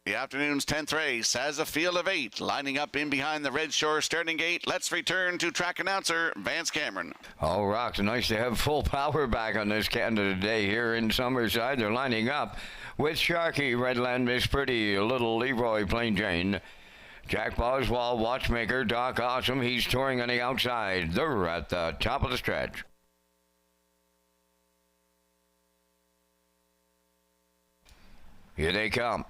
The afternoon's 10th race has a field of 8 lining up in behind the Red Shore starting gate. Let's return to track announcer Vance Cameron. Oh, Rox, nice to have full power back on this Canada Day here in Summerside. They're lining up with Sharky, Redland, Miss Pretty, Little Leroy, Plain Jane, Jack Boswell, Watchmaker, Doc Awesome. He's touring on the outside. They're at the top of the stretch. Here they come.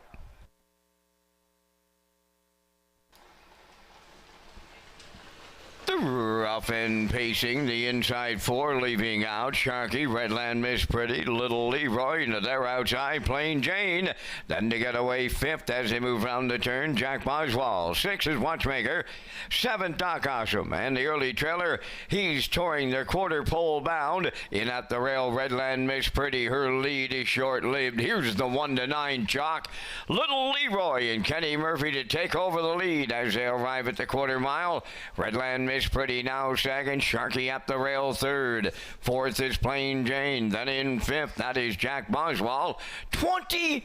The rough and pacing, the inside 4 leaving out. Sharky, Redland, Miss Pretty, Little Leroy, into their outside, Plain Jane. Then to get away 5th as they move round the turn, Jack Boswell. 6 is Watchmaker. 7th, Doc Awesome. And the early trailer, he's touring their quarter pole bound. In at the rail, Redland, Miss Pretty. Her lead is short-lived. Here's the 1-9 chalk. Little Leroy and Kenny Murphy to take over the lead as they arrive at the quarter mile. Redland, Miss Pretty now second. Sharky up the rail 3rd. 4th is Plain Jane. Then in 5th, that is Jack Boswell. 27-2.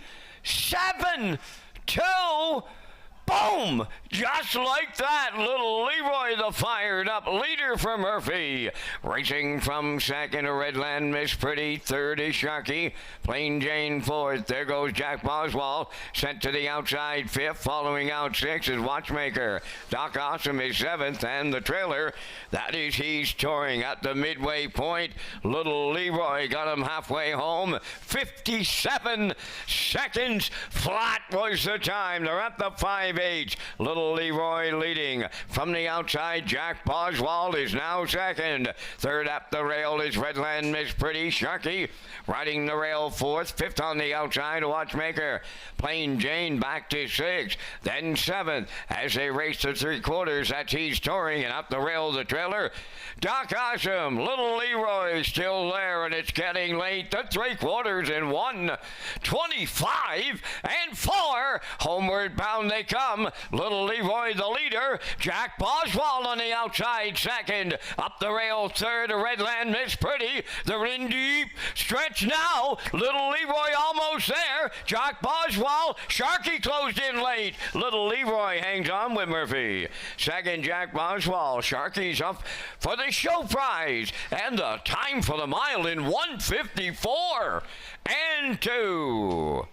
Boom! Just like that, Little Leroy, the fired up leader for Murphy. Racing from 2nd to Redland, Miss Pretty. 3rd is Sharky. Plain Jane 4th. There goes Jack Boswell. Sent to the outside 5th. Following out 6th is Watchmaker. Doc Awesome is 7th. And the trailer, that is he's touring at the midway point. Little Leroy got him halfway home. 57 seconds flat was the time. They're at the 5-8. Little Leroy leading. From the outside, Jack Boswell is now 2nd. 3rd up the rail is Redland, Miss Pretty. Sharky riding the rail 4th. 5th on the outside, Watchmaker. Plain Jane back to 6th. Then 7th as they race to 3/4. That's he's touring, and up the rail the trailer. Doc Awesome. Little Leroy still there, and it's getting late. The 3/4 in 1:25 and 4. Homeward bound they come. Little Leroy the leader. Jack Boswell on the outside 2nd. Up the rail 3rd. Redland, Miss Pretty. They're in deep stretch now. Little Leroy almost there. Jack Boswell. Sharky closed in late. Little Leroy hangs on with Murphy. 2nd, Jack Boswell. Sharky's up for the show prize. And the time for the mile in 1:54 and 2.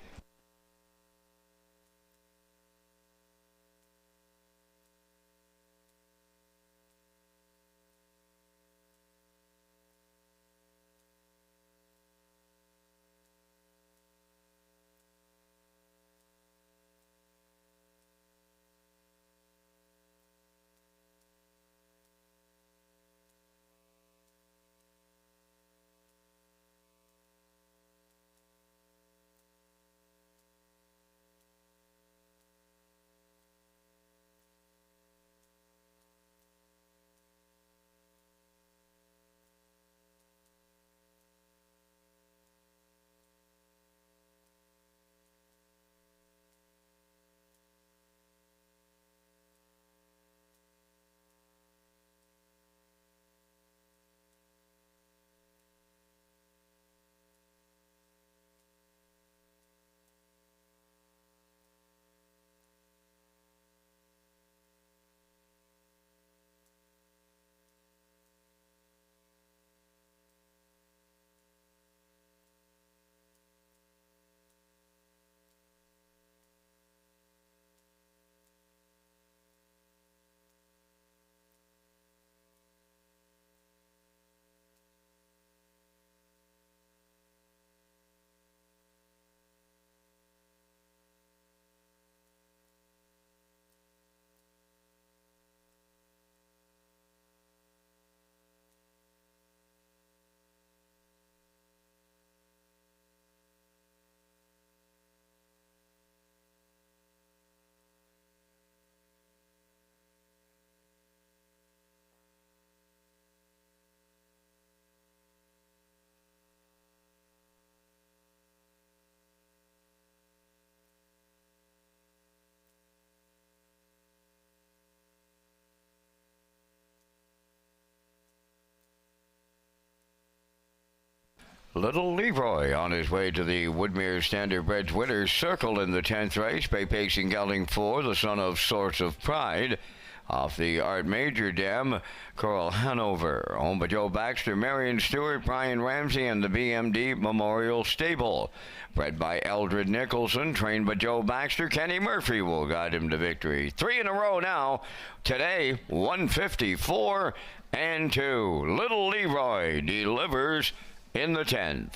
Little Leroy on his way to the Woodmere Standardbreds winner's circle in the 10th race by pacing gelding 4, the son of Source of Pride. Off the Art Major Dam, Coral Hanover, owned by Joe Baxter, Marion Stewart, Brian Ramsey, and the BMD Memorial Stable. Bred by Eldred Nicholson, trained by Joe Baxter, Kenny Murphy will guide him to victory. 3 in a row now. Today, 154 and 2. Little Leroy delivers in the 10th.